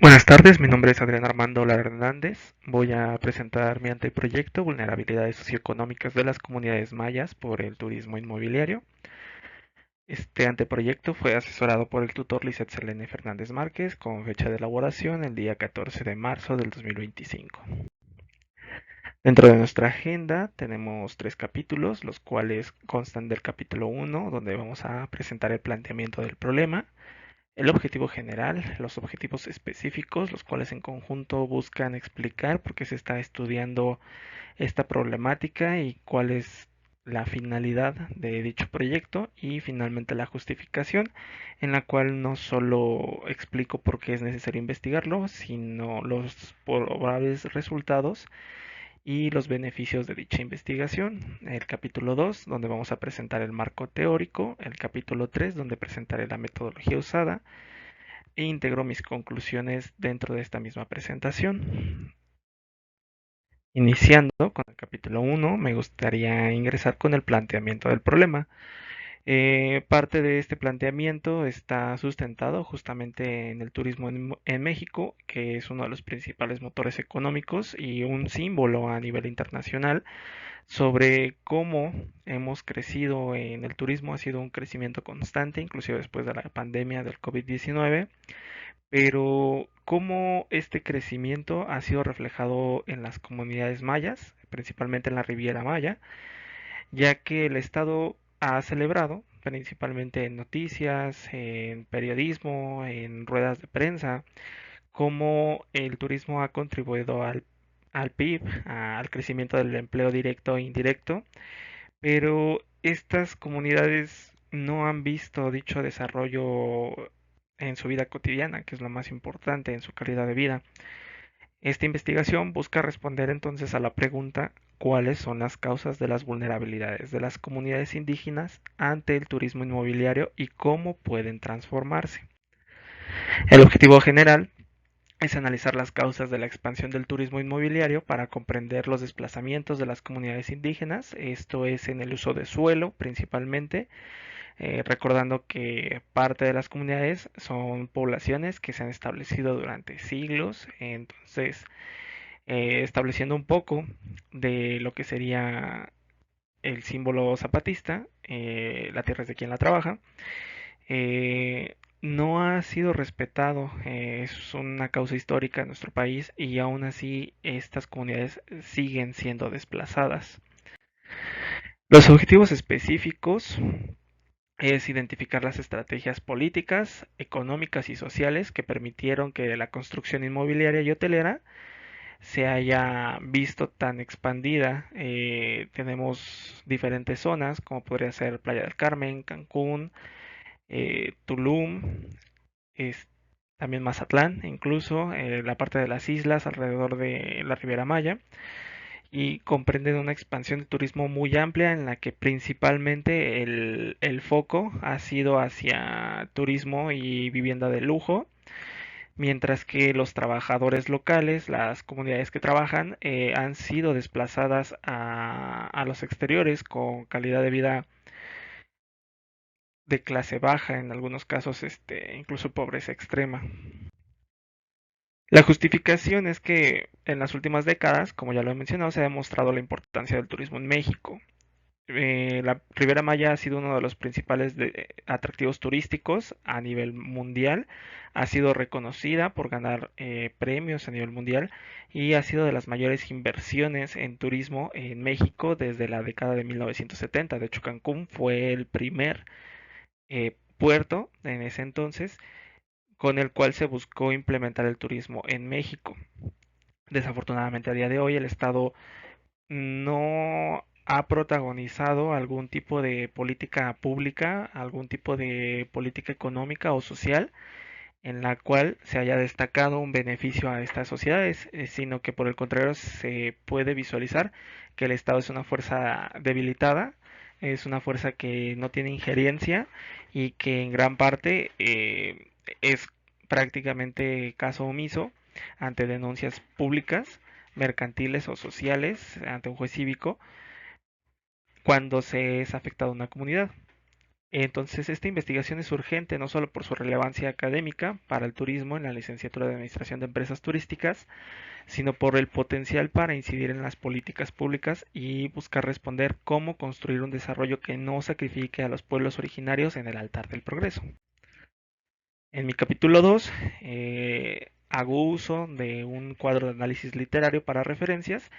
Buenas tardes, mi nombre es Adrián Armando Lara Hernández. Voy a presentar mi anteproyecto Vulnerabilidades socioeconómicas de las comunidades mayas por el turismo inmobiliario. Este anteproyecto fue asesorado por el tutor Lisset Selene Fernández Márquez con fecha de elaboración el día 14 de marzo del 2025. Dentro de nuestra agenda tenemos tres capítulos, los cuales constan del capítulo 1, donde vamos a presentar el planteamiento del problema, el objetivo general, los objetivos específicos, los cuales en conjunto buscan explicar por qué se está estudiando esta problemática y cuál es la finalidad de dicho proyecto, y finalmente la justificación, en la cual no solo explico por qué es necesario investigarlo, sino los probables resultados y los beneficios de dicha investigación. El capítulo 2, donde vamos a presentar el marco teórico, el capítulo 3, donde presentaré la metodología usada, e integro mis conclusiones dentro de esta misma presentación. Iniciando con el capítulo 1, me gustaría ingresar con el planteamiento del problema. Parte de este planteamiento está sustentado justamente en el turismo en México, que es uno de los principales motores económicos y un símbolo a nivel internacional sobre cómo hemos crecido en el turismo. Ha sido un crecimiento constante, inclusive después de la pandemia del COVID-19, pero cómo este crecimiento ha sido reflejado en las comunidades mayas, principalmente en la Riviera Maya, ya que el Estado ha celebrado, principalmente en noticias, en periodismo, en ruedas de prensa, cómo el turismo ha contribuido al PIB, al crecimiento del empleo directo e indirecto, pero estas comunidades no han visto dicho desarrollo en su vida cotidiana, que es lo más importante, en su calidad de vida. Esta investigación busca responder entonces a la pregunta: ¿cuáles son las causas de las vulnerabilidades de las comunidades indígenas ante el turismo inmobiliario y cómo pueden transformarse? El objetivo general es analizar las causas de la expansión del turismo inmobiliario para comprender los desplazamientos de las comunidades indígenas, esto es en el uso de suelo principalmente, recordando que parte de las comunidades son poblaciones que se han establecido durante siglos. Entonces, estableciendo un poco de lo que sería el símbolo zapatista, la tierra es de quien la trabaja, no ha sido respetado. Es una causa histórica en nuestro país y aún así estas comunidades siguen siendo desplazadas. Los objetivos específicos es identificar las estrategias políticas, económicas y sociales que permitieron que la construcción inmobiliaria y hotelera se haya visto tan expandida. Tenemos diferentes zonas, como podría ser Playa del Carmen, Cancún, Tulum, es, también Mazatlán, incluso la parte de las islas alrededor de la Riviera Maya, y comprenden una expansión de turismo muy amplia en la que principalmente el foco ha sido hacia turismo y vivienda de lujo, mientras que los trabajadores locales, las comunidades que trabajan, han sido desplazadas a los exteriores con calidad de vida de clase baja, en algunos casos incluso pobreza extrema. La justificación es que en las últimas décadas, como ya lo he mencionado, se ha demostrado la importancia del turismo en México. La Riviera Maya ha sido uno de los principales atractivos turísticos a nivel mundial, ha sido reconocida por ganar premios a nivel mundial y ha sido de las mayores inversiones en turismo en México desde la década de 1970. De hecho, Cancún fue el primer puerto en ese entonces con el cual se buscó implementar el turismo en México. Desafortunadamente, a día de hoy el Estado no ha protagonizado algún tipo de política pública, algún tipo de política económica o social en la cual se haya destacado un beneficio a estas sociedades, sino que por el contrario se puede visualizar que el Estado es una fuerza debilitada, es una fuerza que no tiene injerencia y que en gran parte es prácticamente caso omiso ante denuncias públicas, mercantiles o sociales ante un juez cívico cuando se es afectada una comunidad. Entonces, esta investigación es urgente no solo por su relevancia académica para el turismo en la licenciatura de Administración de Empresas Turísticas, sino por el potencial para incidir en las políticas públicas y buscar responder cómo construir un desarrollo que no sacrifique a los pueblos originarios en el altar del progreso. En mi capítulo 2 hago uso de un cuadro de análisis literario para referencias,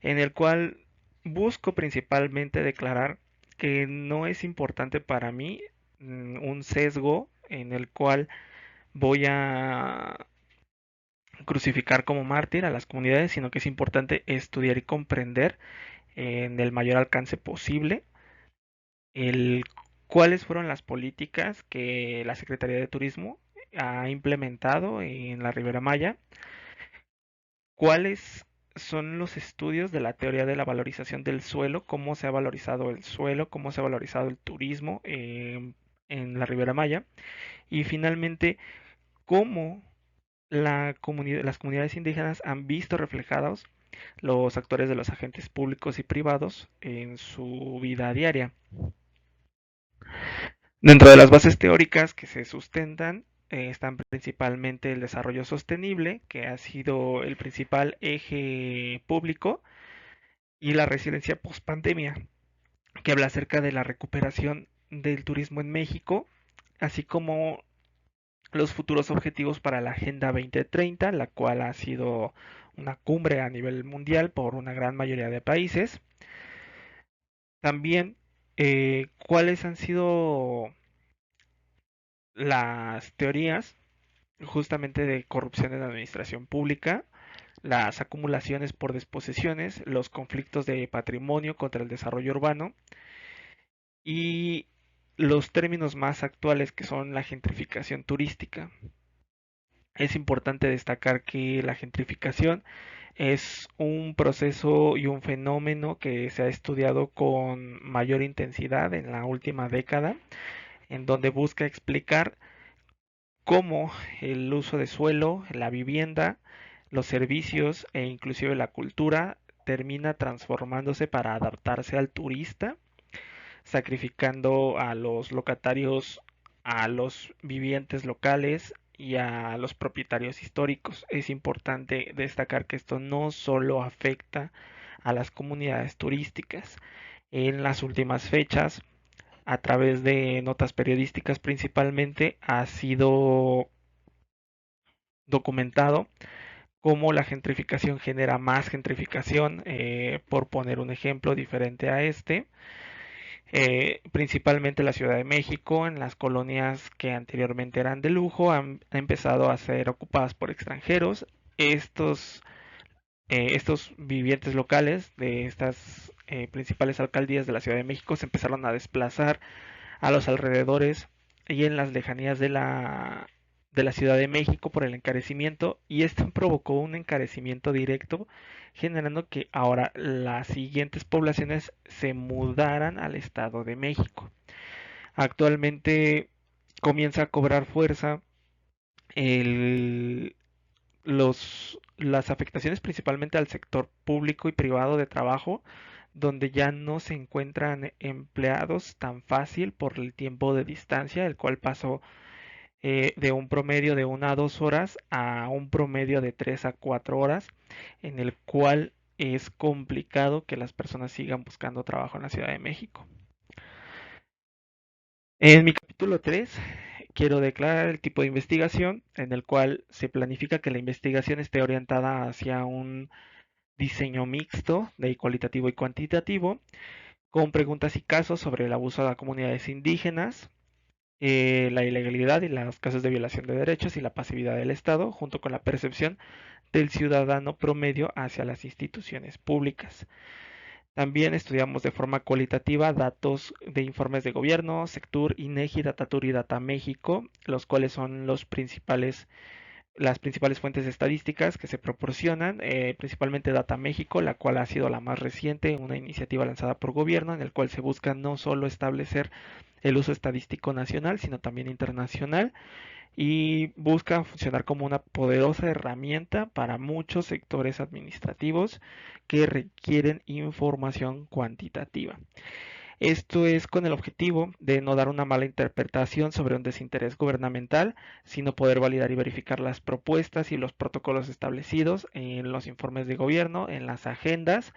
en el cual busco principalmente declarar que no es importante para mí un sesgo en el cual voy a crucificar como mártir a las comunidades, sino que es importante estudiar y comprender en el mayor alcance posible el cuáles fueron las políticas que la Secretaría de Turismo ha implementado en la Ribera Maya, cuáles son los estudios de la teoría de la valorización del suelo, cómo se ha valorizado el suelo, cómo se ha valorizado el turismo en la Ribera Maya, y finalmente cómo las comunidades indígenas han visto reflejados los actores de los agentes públicos y privados en su vida diaria. Dentro de las bases teóricas que se sustentan están principalmente el desarrollo sostenible, que ha sido el principal eje público, y la resiliencia post-pandemia, que habla acerca de la recuperación del turismo en México, así como los futuros objetivos para la Agenda 2030, la cual ha sido una cumbre a nivel mundial por una gran mayoría de países. También, cuáles han sido las teorías justamente de corrupción en la administración pública, las acumulaciones por desposesiones, los conflictos de patrimonio contra el desarrollo urbano y los términos más actuales que son la gentrificación turística. Es importante destacar que la gentrificación es un proceso y un fenómeno que se ha estudiado con mayor intensidad en la última década, en donde busca explicar cómo el uso de suelo, la vivienda, los servicios e inclusive la cultura termina transformándose para adaptarse al turista, sacrificando a los locatarios, a los vivientes locales y a los propietarios históricos. Es importante destacar que esto no solo afecta a las comunidades turísticas. En las últimas fechas, a través de notas periodísticas principalmente, ha sido documentado cómo la gentrificación genera más gentrificación, por poner un ejemplo diferente a este, principalmente la Ciudad de México, en las colonias que anteriormente eran de lujo, han empezado a ser ocupadas por extranjeros. Estos, estos vivientes locales de estas principales alcaldías de la Ciudad de México se empezaron a desplazar a los alrededores y en las lejanías de la Ciudad de México por el encarecimiento, y esto provocó un encarecimiento directo, generando que ahora las siguientes poblaciones se mudaran al Estado de México. Actualmente comienza a cobrar fuerza el, las afectaciones principalmente al sector público y privado de trabajo, donde ya no se encuentran empleados tan fácil por el tiempo de distancia, el cual pasó de un promedio de 1 a 2 horas a un promedio de 3 a 4 horas, en el cual es complicado que las personas sigan buscando trabajo en la Ciudad de México. En mi capítulo 3 quiero declarar el tipo de investigación en el cual se planifica que la investigación esté orientada hacia un diseño mixto de cualitativo y cuantitativo, con preguntas y casos sobre el abuso de las comunidades indígenas, la ilegalidad y los casos de violación de derechos y la pasividad del Estado, junto con la percepción del ciudadano promedio hacia las instituciones públicas. También estudiamos de forma cualitativa datos de informes de gobierno, Sectur, INEGI, Datatur y Data México, los cuales son las principales fuentes estadísticas que se proporcionan, principalmente Data México, la cual ha sido la más reciente, una iniciativa lanzada por gobierno en el cual se busca no solo establecer el uso estadístico nacional, sino también internacional, y busca funcionar como una poderosa herramienta para muchos sectores administrativos que requieren información cuantitativa. Esto es con el objetivo de no dar una mala interpretación sobre un desinterés gubernamental, sino poder validar y verificar las propuestas y los protocolos establecidos en los informes de gobierno, en las agendas,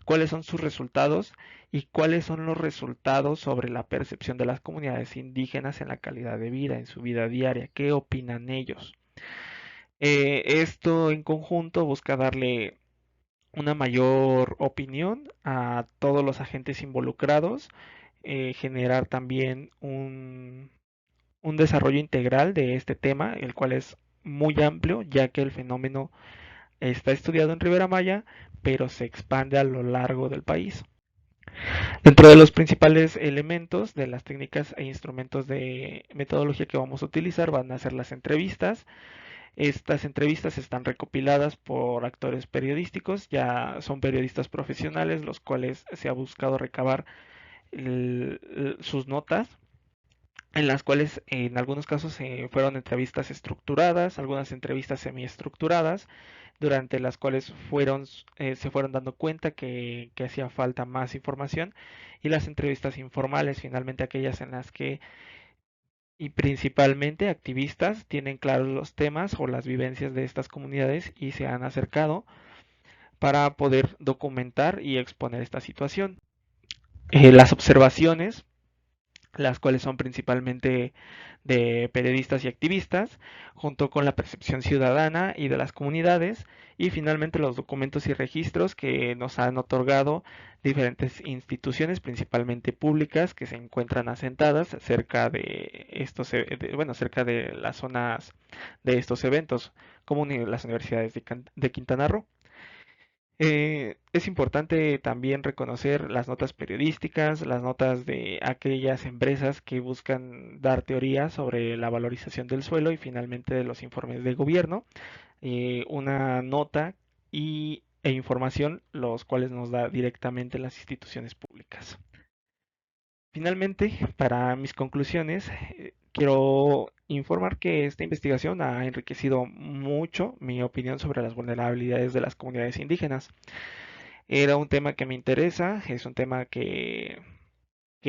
cuáles son sus resultados y cuáles son los resultados sobre la percepción de las comunidades indígenas en la calidad de vida, en su vida diaria, qué opinan ellos. Esto en conjunto busca darle una mayor opinión a todos los agentes involucrados, generar también un desarrollo integral de este tema, el cual es muy amplio, ya que el fenómeno está estudiado en Ribera Maya, pero se expande a lo largo del país. Dentro de los principales elementos de las técnicas e instrumentos de metodología que vamos a utilizar van a ser las entrevistas. Estas entrevistas están recopiladas por actores periodísticos, ya son periodistas profesionales, los cuales se ha buscado recabar sus notas, en las cuales en algunos casos fueron entrevistas estructuradas, algunas entrevistas semiestructuradas, durante las cuales se fueron dando cuenta que hacía falta más información, y las entrevistas informales, finalmente aquellas en las que y principalmente activistas tienen claros los temas o las vivencias de estas comunidades y se han acercado para poder documentar y exponer esta situación. Las observaciones, las cuales son principalmente de periodistas y activistas, junto con la percepción ciudadana y de las comunidades, y finalmente los documentos y registros que nos han otorgado diferentes instituciones, principalmente públicas, que se encuentran asentadas cerca de bueno, cerca de las zonas de estos eventos, como las universidades de Quintana Roo. Es importante también reconocer las notas periodísticas, las notas de aquellas empresas que buscan dar teorías sobre la valorización del suelo y finalmente de los informes de gobierno, una nota e información, los cuales nos da directamente las instituciones públicas. Finalmente, para mis conclusiones, quiero informar que esta investigación ha enriquecido mucho mi opinión sobre las vulnerabilidades de las comunidades indígenas. Era un tema que me interesa, es un tema que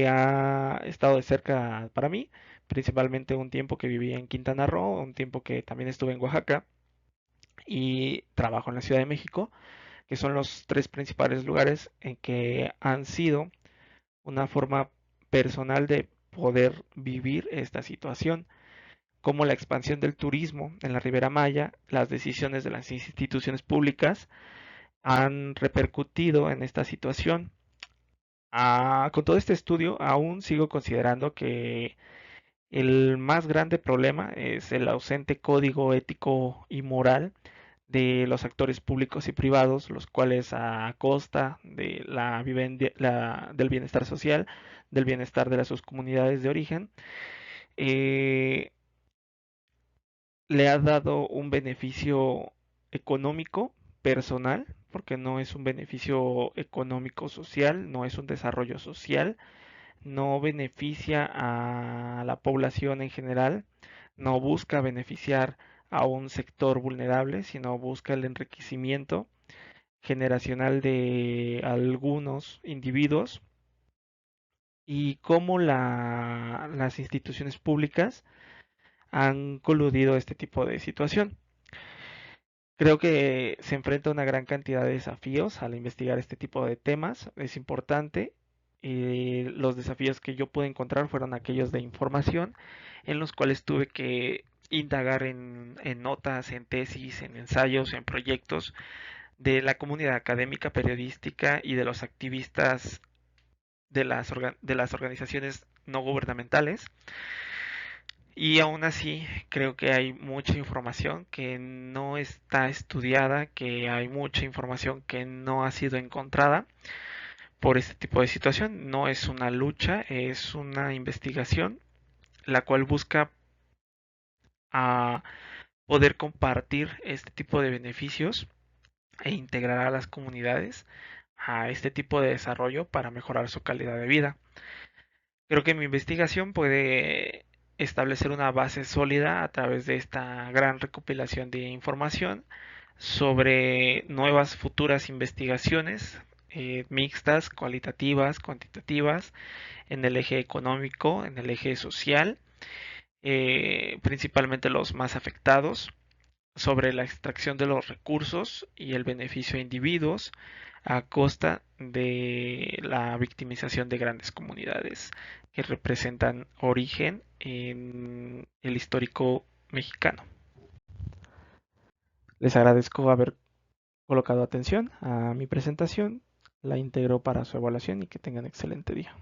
ha estado de cerca para mí, principalmente un tiempo que viví en Quintana Roo, un tiempo que también estuve en Oaxaca y trabajo en la Ciudad de México, que son los tres principales lugares en que han sido una forma personal de poder vivir esta situación, como la expansión del turismo en la Ribera Maya, las decisiones de las instituciones públicas han repercutido en esta situación. Con todo este estudio, aún sigo considerando que el más grande problema es el ausente código ético y moral de los actores públicos y privados, los cuales a costa de del bienestar social, del bienestar de las sus comunidades de origen, eh, le ha dado un beneficio económico personal, porque no es un beneficio económico social, no es un desarrollo social, no beneficia a la población en general, no busca beneficiar a un sector vulnerable, sino busca el enriquecimiento generacional de algunos individuos y cómo las instituciones públicas han coludido este tipo de situación. Creo que se enfrenta a una gran cantidad de desafíos al investigar este tipo de temas. Es importante. Los desafíos que yo pude encontrar fueron aquellos de información, en los cuales tuve que indagar en notas, en tesis, en ensayos, en proyectos de la comunidad académica, periodística y de los activistas de las organizaciones no gubernamentales. Y aún así, creo que hay mucha información que no está estudiada, que hay mucha información que no ha sido encontrada por este tipo de situación. No es una lucha, es una investigación la cual busca a poder compartir este tipo de beneficios e integrar a las comunidades a este tipo de desarrollo para mejorar su calidad de vida. Creo que mi investigación puede establecer una base sólida a través de esta gran recopilación de información sobre nuevas futuras investigaciones mixtas, cualitativas, cuantitativas, en el eje económico, en el eje social, principalmente los más afectados, sobre la extracción de los recursos y el beneficio a individuos a costa de la victimización de grandes comunidades que representan origen en el histórico mexicano. Les agradezco haber colocado atención a mi presentación, la integro para su evaluación y que tengan excelente día.